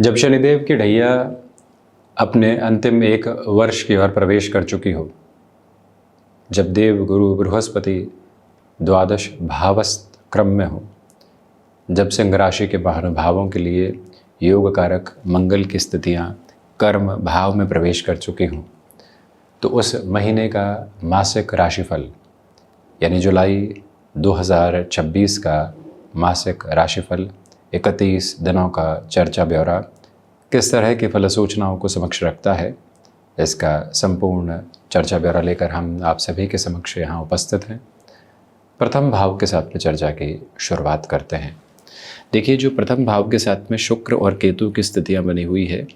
जब शनिदेव की ढैया अपने अंतिम एक वर्ष की ओर प्रवेश कर चुकी हो, जब देव गुरु बृहस्पति द्वादश भावस्थ क्रम में हो, जब सिंह राशि के भावों के लिए योग कारक मंगल की स्थितियाँ कर्म भाव में प्रवेश कर चुकी हों, तो उस महीने का मासिक राशिफल यानी जुलाई 2026 का मासिक राशिफल 31 दिनों का चर्चा ब्यौरा किस तरह की फल सूचनाओं को समक्ष रखता है, इसका संपूर्ण चर्चा ब्यौरा लेकर हम आप सभी के समक्ष यहाँ उपस्थित हैं। प्रथम भाव के साथ में चर्चा की शुरुआत करते हैं। देखिए, जो प्रथम भाव के साथ में शुक्र और केतु की स्थितियाँ बनी हुई है,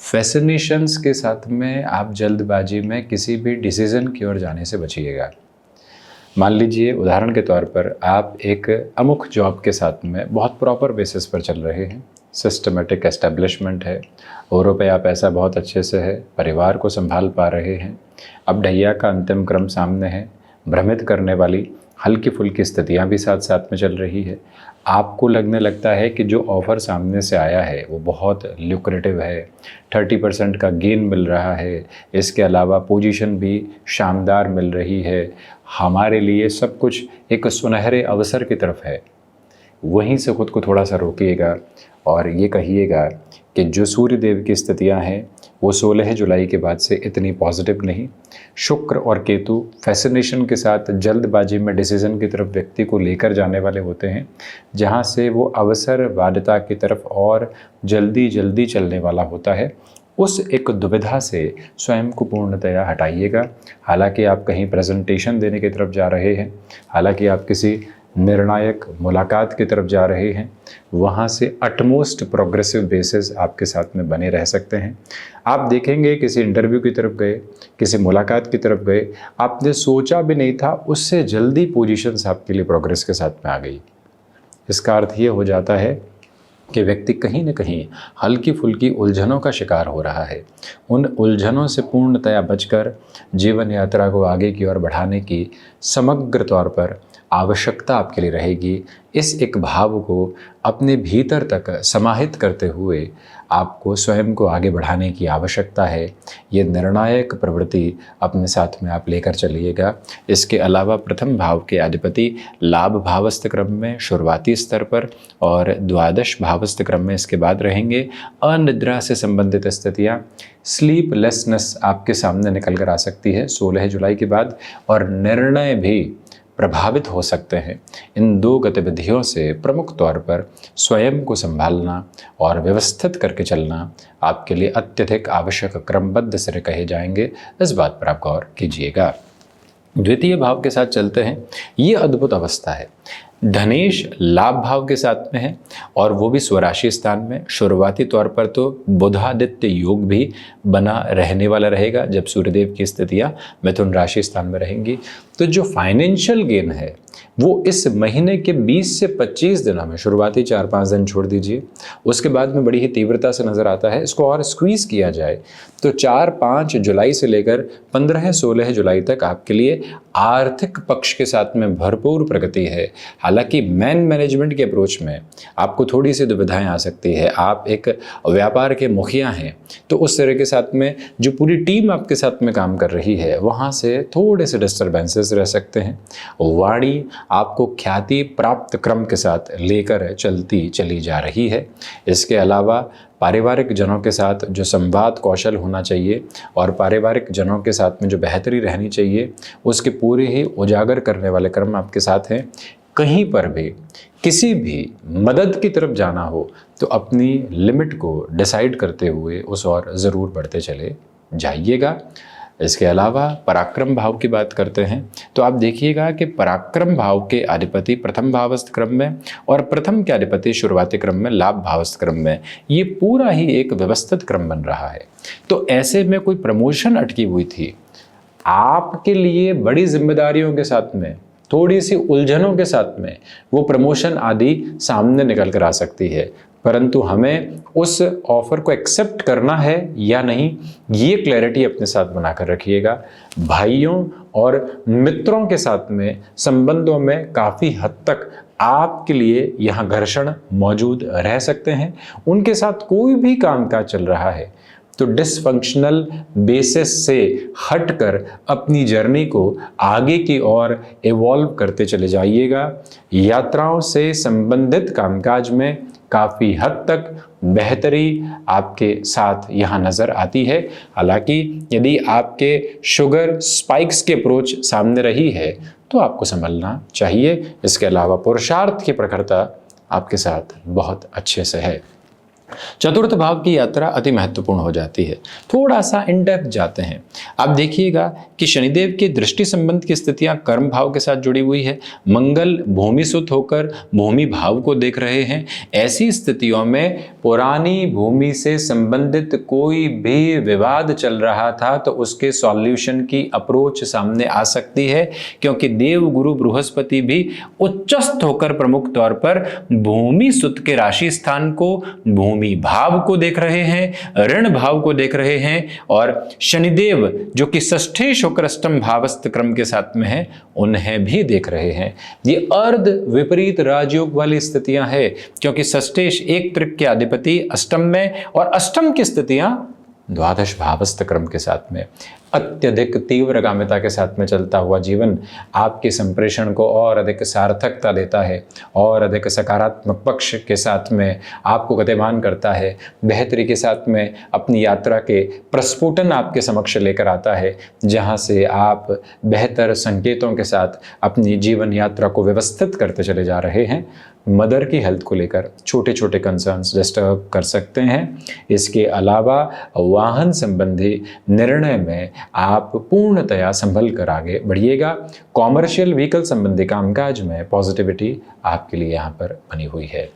फैसिनेशंस के साथ में आप जल्दबाजी में किसी भी डिसीज़न की ओर जाने से बचिएगा। मान लीजिए उदाहरण के तौर पर आप एक अमुक जॉब के साथ में बहुत प्रॉपर बेसिस पर चल रहे हैं, सिस्टमेटिक एस्टेब्लिशमेंट है और रुपया पैसा बहुत अच्छे से है, परिवार को संभाल पा रहे हैं। अब ढैया का अंतिम क्रम सामने है, भ्रमित करने वाली हल्की फुल्की स्थितियां भी साथ साथ में चल रही है। आपको लगने लगता है कि जो ऑफ़र सामने से आया है वो बहुत ल्यूक्रेटिव है, 30% का गेन मिल रहा है, इसके अलावा पोजीशन भी शानदार मिल रही है, हमारे लिए सब कुछ एक सुनहरे अवसर की तरफ है। वहीं से खुद को थोड़ा सा रोकिएगा और ये कहिएगा कि जो सूर्य देव की स्थितियां हैं वो 16 जुलाई के बाद से इतनी पॉजिटिव नहीं। शुक्र और केतु फैसिनेशन के साथ जल्दबाजी में डिसीज़न की तरफ व्यक्ति को लेकर जाने वाले होते हैं, जहां से वो अवसरवादिता की तरफ और जल्दी जल्दी चलने वाला होता है। उस एक दुविधा से स्वयं को पूर्णतया हटाइएगा। हालांकि आप कहीं प्रेजेंटेशन देने की तरफ जा रहे हैं, हालांकि आप किसी निर्णायक मुलाकात की तरफ जा रहे हैं, वहाँ से अटमोस्ट प्रोग्रेसिव बेसिस आपके साथ में बने रह सकते हैं। आप देखेंगे किसी इंटरव्यू की तरफ गए, किसी मुलाकात की तरफ गए, आपने सोचा भी नहीं था, उससे जल्दी पोजीशंस आपके लिए प्रोग्रेस के साथ में आ गई। इसका अर्थ ये हो जाता है कि व्यक्ति कहीं न कहीं हल्की फुल्की उलझनों का शिकार हो रहा है। उन उलझनों से पूर्णतया बचकर जीवन यात्रा को आगे की ओर बढ़ाने की समग्र तौर पर आवश्यकता आपके लिए रहेगी। इस एक भाव को अपने भीतर तक समाहित करते हुए आपको स्वयं को आगे बढ़ाने की आवश्यकता है। ये निर्णायक प्रवृत्ति अपने साथ में आप लेकर चलिएगा। इसके अलावा प्रथम भाव के अधिपति लाभ भावस्थ क्रम में शुरुआती स्तर पर और द्वादश भावस्थ क्रम में इसके बाद रहेंगे। अनिद्रा से संबंधित स्थितियाँ, स्लीपलेसनेस आपके सामने निकल कर आ सकती है 16 जुलाई के बाद, और निर्णय भी प्रभावित हो सकते हैं। इन दो गतिविधियों से प्रमुख तौर पर स्वयं को संभालना और व्यवस्थित करके चलना आपके लिए अत्यधिक आवश्यक क्रमबद्ध से कहे जाएंगे। इस बात पर आप गौर कीजिएगा। द्वितीय भाव के साथ चलते हैं। ये अद्भुत अवस्था है। धनेश लाभ भाव के साथ में है और वो भी स्वराशि स्थान में। शुरुआती तौर पर तो बुधादित्य योग भी बना रहने वाला रहेगा जब सूर्यदेव की स्थितियाँ मिथुन राशि स्थान में रहेंगी। तो जो फाइनेंशियल गेन है वो इस महीने के 20 से 25 दिनों में, शुरुआती 4-5 दिन छोड़ दीजिए, उसके बाद में बड़ी ही तीव्रता से नज़र आता है। इसको और स्क्वीज़ किया जाए तो 4-5 जुलाई से लेकर 15-16 जुलाई तक आपके लिए आर्थिक पक्ष के साथ में भरपूर प्रगति है। हालांकि मैनेजमेंट के अप्रोच में आपको थोड़ी सी दुविधाएं आ सकती है। आप एक व्यापार के मुखिया हैं तो उस तरह के साथ में जो पूरी टीम आपके साथ में काम कर रही है वहाँ से थोड़े से डिस्टर्बेंसेस रह सकते हैं। वाणी आपको ख्याति प्राप्त क्रम के साथ लेकर चलती चली जा रही है। इसके अलावा पारिवारिक जनों के साथ जो संवाद कौशल होना चाहिए और पारिवारिक जनों के साथ में जो बेहतरी रहनी चाहिए उसके पूरे ही उजागर करने वाले क्रम आपके साथ हैं। कहीं पर भी किसी भी मदद की तरफ जाना हो तो अपनी लिमिट को डिसाइड करते हुए उस ओर ज़रूर बढ़ते चले जाइएगा। इसके अलावा पराक्रम भाव की बात करते हैं तो आप देखिएगा कि पराक्रम भाव के अधिपति प्रथम भावस्थ क्रम में और प्रथम के अधिपति शुरुआती क्रम में लाभ भावस्थ क्रम में, ये पूरा ही एक व्यवस्थित क्रम बन रहा है। तो ऐसे में कोई प्रमोशन अटकी हुई थी, आपके लिए बड़ी जिम्मेदारियों के साथ में, थोड़ी सी उलझनों के साथ में वो प्रमोशन आदि सामने निकल कर आ सकती है, परंतु हमें उस ऑफर को एक्सेप्ट करना है या नहीं, ये क्लैरिटी अपने साथ बनाकर रखिएगा। भाइयों और मित्रों के साथ में संबंधों में काफ़ी हद तक आपके लिए यहाँ घर्षण मौजूद रह सकते हैं। उनके साथ कोई भी कामकाज चल रहा है तो डिसफंक्शनल बेसिस से हटकर अपनी जर्नी को आगे की ओर इवॉल्व करते चले जाइएगा। यात्राओं से संबंधित कामकाज में काफ़ी हद तक बेहतरी आपके साथ यहाँ नज़र आती है। हालांकि यदि आपके शुगर स्पाइक्स की अप्रोच सामने रही है तो आपको संभलना चाहिए। इसके अलावा पुरुषार्थ की प्रखरता आपके साथ बहुत अच्छे से है। चतुर्थ भाव की यात्रा अति महत्वपूर्ण हो जाती है। थोड़ा सा इन डेप्थ जाते हैं। आप देखिएगा कि शनिदेव की दृष्टि संबंध की स्थितियां कर्म भाव के साथ जुड़ी हुई है। मंगल भूमि सुत होकर भूमि भाव को देख रहे हैं। ऐसी स्थितियों में पुरानी भूमि से संबंधित कोई भी विवाद चल रहा था तो उसके सॉल्यूशन की अप्रोच सामने आ सकती है, क्योंकि देव गुरु बृहस्पति भी उच्चस्थ होकर प्रमुख तौर पर भूमि सुत के राशि स्थान को, भूमि भाव को देख रहे हैं, ऋण भाव को देख रहे हैं, और शनिदेव जो कि षष्ठेश होकर अष्टम भावस्थ क्रम के साथ में है उन्हें भी देख रहे हैं। ये अर्ध विपरीत राजयोग वाली स्थितियां हैं, क्योंकि षष्ठेश एक त्रिक के अधिपति अष्टम में और अष्टम की स्थितियां द्वादश भावस्थ क्रम के साथ में। अत्यधिक तीव्रगामिता के साथ में चलता हुआ जीवन आपके संप्रेषण को और अधिक सार्थकता देता है और अधिक सकारात्मक पक्ष के साथ में आपको गतिमान करता है। बेहतरी के साथ में अपनी यात्रा के प्रस्फुटन आपके समक्ष लेकर आता है, जहां से आप बेहतर संकेतों के साथ अपनी जीवन यात्रा को व्यवस्थित करते चले जा रहे हैं। मदर की हेल्थ को लेकर छोटे छोटे कंसर्न्स डिस्टर्ब कर सकते हैं। इसके अलावा वाहन संबंधी निर्णय में आप पूर्णतया संभल कर आगे बढ़िएगा। कॉमर्शियल व्हीकल संबंधी कामकाज में पॉजिटिविटी आपके लिए यहाँ पर बनी हुई है।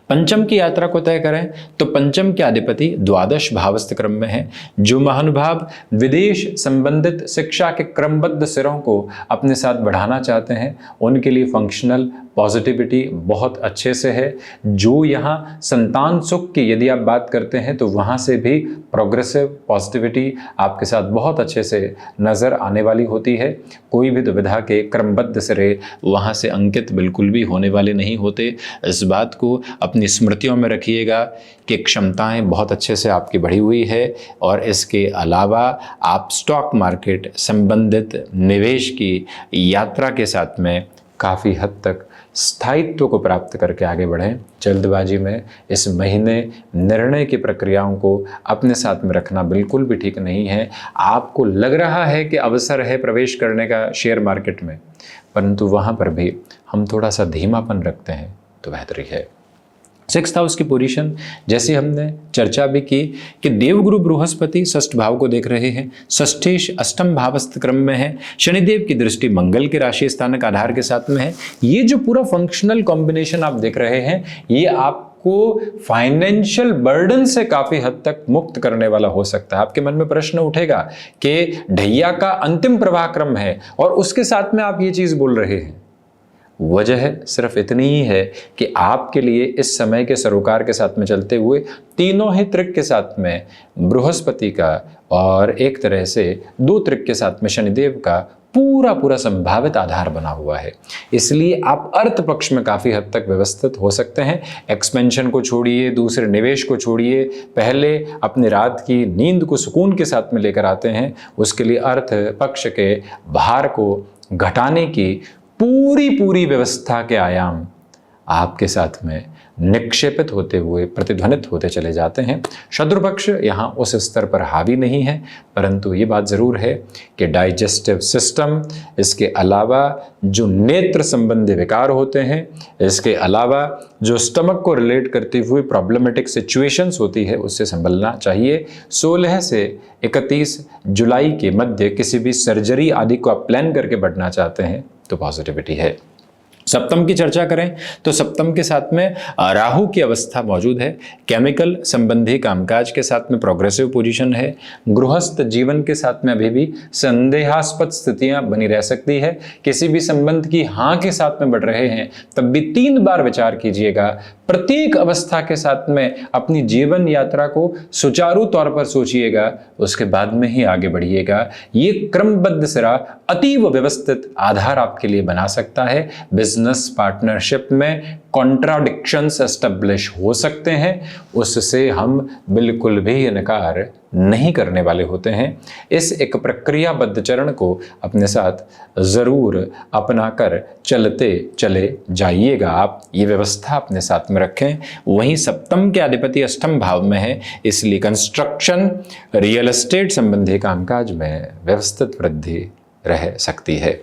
पंचम की यात्रा को तय करें तो पंचम के अधिपति द्वादश भावस्थ क्रम में है। जो महानुभाव विदेश संबंधित शिक्षा के क्रमबद्ध सिरों को अपने साथ बढ़ाना चाहते हैं उनके लिए फंक्शनल पॉजिटिविटी बहुत अच्छे से है। जो यहाँ संतान सुख की यदि आप बात करते हैं तो वहाँ से भी प्रोग्रेसिव पॉजिटिविटी आपके साथ बहुत अच्छे से नज़र आने वाली होती है। कोई भी दुविधा के क्रमबद्ध सिरे वहाँ से अंकित बिल्कुल भी होने वाले नहीं होते। इस बात को अपनी स्मृतियों में रखिएगा कि क्षमताएं बहुत अच्छे से आपकी बढ़ी हुई है, और इसके अलावा आप स्टॉक मार्केट संबंधित निवेश की यात्रा के साथ में काफ़ी हद तक स्थायित्व को प्राप्त करके आगे बढ़ें। जल्दबाजी में इस महीने निर्णय की प्रक्रियाओं को अपने साथ में रखना बिल्कुल भी ठीक नहीं है। आपको लग रहा है कि अवसर है प्रवेश करने का शेयर मार्केट में, परंतु वहाँ पर भी हम थोड़ा सा धीमापन रखते हैं तो बेहतरी है। सिक्स्थ हाउस की पोजीशन जैसे हमने चर्चा भी की कि देवगुरु बृहस्पति षष्ठ भाव को देख रहे हैं, षष्ठेश अष्टम भावस्थ क्रम में है, शनिदेव की दृष्टि मंगल के राशि स्थानक आधार के साथ में है। ये जो पूरा फंक्शनल कॉम्बिनेशन आप देख रहे हैं ये आपको फाइनेंशियल बर्डन से काफी हद तक मुक्त करने वाला हो सकता है। आपके मन में प्रश्न उठेगा कि ढैया का अंतिम प्रवाह क्रम है और उसके साथ में आप ये चीज बोल रहे हैं। वजह सिर्फ इतनी ही है कि आपके लिए इस समय के सरोकार के साथ में चलते हुए तीनों ही त्रिक के साथ में बृहस्पति का और एक तरह से दो त्रिक के साथ में शनिदेव का पूरा संभावित आधार बना हुआ है। इसलिए आप अर्थ पक्ष में काफ़ी हद तक व्यवस्थित हो सकते हैं। एक्सपेंशन को छोड़िए, दूसरे निवेश को छोड़िए, पहले अपने रात की नींद को सुकून के साथ में लेकर आते हैं। उसके लिए अर्थ पक्ष के भार को घटाने की पूरी व्यवस्था के आयाम आपके साथ में निक्षेपित होते हुए प्रतिध्वनित होते चले जाते हैं। शत्रु पक्ष यहाँ उस स्तर पर हावी नहीं है, परंतु ये बात ज़रूर है कि डाइजेस्टिव सिस्टम, इसके अलावा जो नेत्र संबंधी विकार होते हैं, इसके अलावा जो स्टमक को रिलेट करती हुई प्रॉब्लमेटिक सिचुएशंस होती है उससे संभलना चाहिए। 16 से 31 जुलाई के मध्य किसी भी सर्जरी आदि को आप प्लान करके बढ़ना चाहते हैं तो पॉजिटिविटी है। सप्तम की चर्चा करें तो सप्तम के साथ में राहु की अवस्था मौजूद है। केमिकल संबंधी कामकाज के साथ में प्रोग्रेसिव पोजीशन है। गृहस्थ जीवन के साथ में अभी भी संदेहास्पद स्थितियां बनी रह सकती है। किसी भी संबंध की हाँ के साथ में बढ़ रहे हैं तब भी 3 बार विचार कीजिएगा। प्रत्येक अवस्था के साथ में अपनी जीवन यात्रा को सुचारू तौर पर सोचिएगा, उसके बाद में ही आगे बढ़िएगा। ये क्रमबद्ध सिरा अतीव व्यवस्थित आधार आपके लिए बना सकता है। बिजनेस बिजनेस पार्टनरशिप में कॉन्ट्राडिक्शंस एस्टेब्लिश हो सकते हैं, उससे हम बिल्कुल भी इनकार नहीं करने वाले होते हैं। इस एक प्रक्रियाबद्ध चरण को अपने साथ ज़रूर अपना कर चलते चले जाइएगा। आप ये व्यवस्था अपने साथ में रखें। वहीं सप्तम के अधिपति अष्टम भाव में है, इसलिए कंस्ट्रक्शन, रियल एस्टेट संबंधी कामकाज में व्यवस्थित वृद्धि रह सकती है।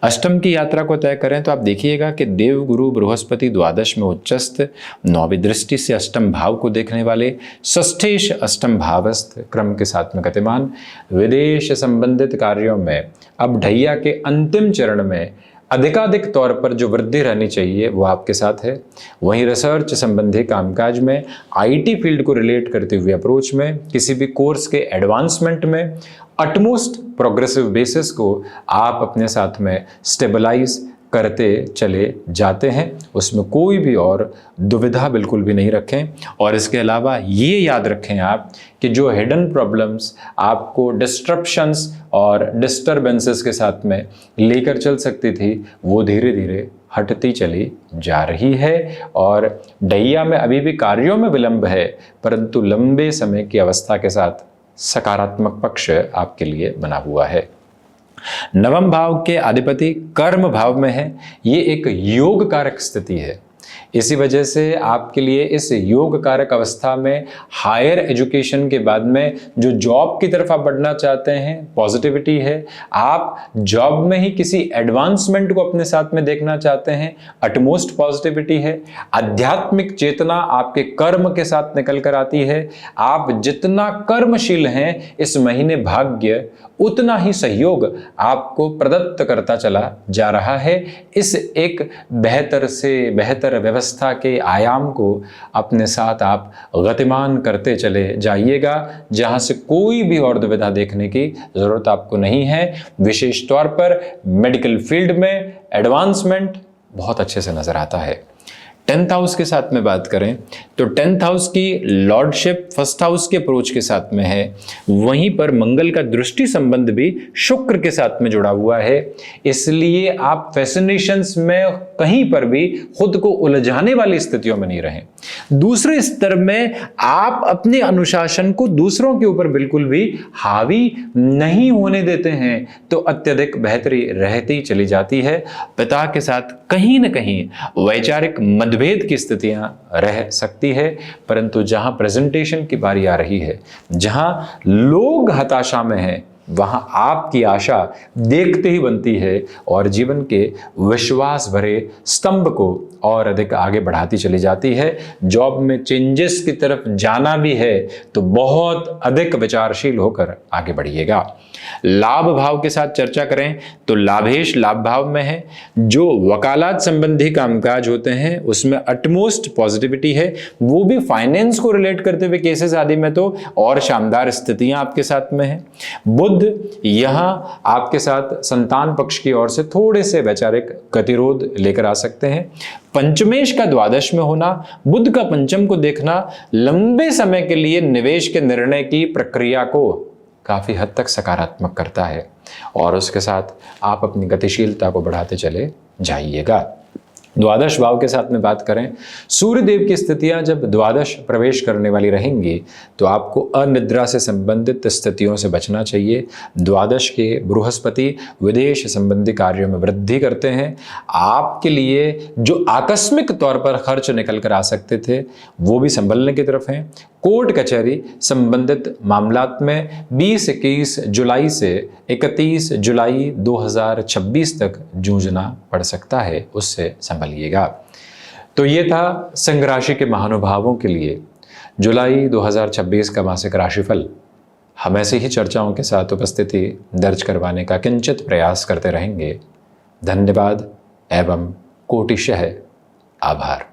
अष्टम की यात्रा को तय करें तो आप देखिएगा कि देव गुरु बृहस्पति द्वादश में उच्चस्थ, नौवीं दृष्टि से अष्टम भाव को देखने वाले, षष्ठेश अष्टम भावस्थ क्रम के साथ में गतिमान, विदेश संबंधित कार्यों में अब ढैया के अंतिम चरण में अधिकाधिक तौर पर जो वृद्धि रहनी चाहिए वो आपके साथ है। वहीं रिसर्च संबंधी कामकाज में, आईटी फील्ड को रिलेट करते हुए अप्रोच में, किसी भी कोर्स के एडवांसमेंट में अटमोस्ट प्रोग्रेसिव बेसिस को आप अपने साथ में स्टेबलाइज करते चले जाते हैं। उसमें कोई भी और दुविधा बिल्कुल भी नहीं रखें। और इसके अलावा ये याद रखें आप कि जो हिडन प्रॉब्लम्स आपको डिस्ट्रप्शंस और डिस्टर्बेंसेस के साथ में लेकर चल सकती थी वो धीरे धीरे हटती चली जा रही है। और ढैया में अभी भी कार्यों में विलंब है, परंतु लंबे समय की अवस्था के साथ सकारात्मक पक्ष आपके लिए बना हुआ है। नवम भाव के अधिपति कर्म भाव में है। ये एक योग कारक स्थिति है। इसी वजह से आपके लिए इस योग कारक अवस्था में हायर एजुकेशन के बाद में जो जॉब की तरफ आप बढ़ना चाहते हैं, पॉजिटिविटी है। आप जॉब में ही किसी एडवांसमेंट को अपने साथ में देखना चाहते हैं, अटमोस्ट पॉजिटिविटी है। आध्यात्मिक चेतना आपके कर्म के साथ निकल कर आती है। आप जितना कर्मशील हैं, इस महीने भाग्य उतना ही सहयोग आपको प्रदत्त करता चला जा रहा है। इस एक बेहतर से बेहतर व्यवस्था के आयाम को अपने साथ आप गतिमान करते चले जाइएगा, जहां से कोई भी और दुविधा देखने की जरूरत आपको नहीं है। विशेष तौर पर मेडिकल फील्ड में एडवांसमेंट बहुत अच्छे से नजर आता है। 10th हाउस के साथ में बात करें तो 10th हाउस की लॉर्डशिप फर्स्ट हाउस के अप्रोच के साथ में है। वहीं पर मंगल का दृष्टि संबंध भी शुक्र के साथ में जुड़ा हुआ है। इसलिए आप फैसिनेशंस में कहीं पर भी खुद को उलझाने वाली स्थितियों में नहीं रहें। दूसरे स्तर में आप अपने अनुशासन को दूसरों के ऊपर बिल्कुल भी हावी नहीं होने देते हैं तो अत्यधिक बेहतरी रहती चली जाती है। पिता के साथ कहीं न कहीं वैचारिक मतभेद की स्थितियां रह सकती है, परंतु जहां प्रेजेंटेशन की बारी आ रही है, जहां लोग हताशा में हैं, वहां आपकी आशा देखते ही बनती है और जीवन के विश्वास भरे स्तंभ को और अधिक आगे बढ़ाती चली जाती है। जॉब में चेंजेस की तरफ जाना भी है तो बहुत अधिक विचारशील होकर आगे बढ़िएगा। लाभ भाव के साथ चर्चा करें तो लाभेश लाभ भाव में है। जो वकालत संबंधी कामकाज होते हैं उसमें अटमोस्ट पॉजिटिविटी है। वो भी फाइनेंस को रिलेट करते हुए केसेस आदि में तो और शानदार स्थितियां आपके साथ में है। बुध यहां आपके साथ संतान पक्ष की ओर से थोड़े से वैचारिक गतिरोध लेकर आ सकते हैं। पंचमेश का द्वादश में होना, बुध का पंचम को देखना लंबे समय के लिए निवेश के निर्णय की प्रक्रिया को काफी हद तक सकारात्मक करता है और उसके साथ आप अपनी गतिशीलता को बढ़ाते चले जाइएगा। द्वादश भाव के साथ में बात करें, सूर्य देव की स्थितियां जब द्वादश प्रवेश करने वाली रहेंगी तो आपको अनिद्रा से संबंधित स्थितियों से बचना चाहिए। द्वादश के बृहस्पति विदेश संबंधी कार्यों में वृद्धि करते हैं। आपके लिए जो आकस्मिक तौर पर खर्च निकल कर आ सकते थे वो भी संभलने की तरफ हैं। कोर्ट कचहरी संबंधित मामलात में 20-21 जुलाई से 31 जुलाई 2026 तक जूझना पड़ सकता है, उससे संभलिएगा। तो ये था सिंह राशि के महानुभावों के लिए जुलाई 2026 का मासिक राशिफल। हम ऐसे ही चर्चाओं के साथ उपस्थिति दर्ज करवाने का किंचित प्रयास करते रहेंगे। धन्यवाद एवं कोटिशः आभार।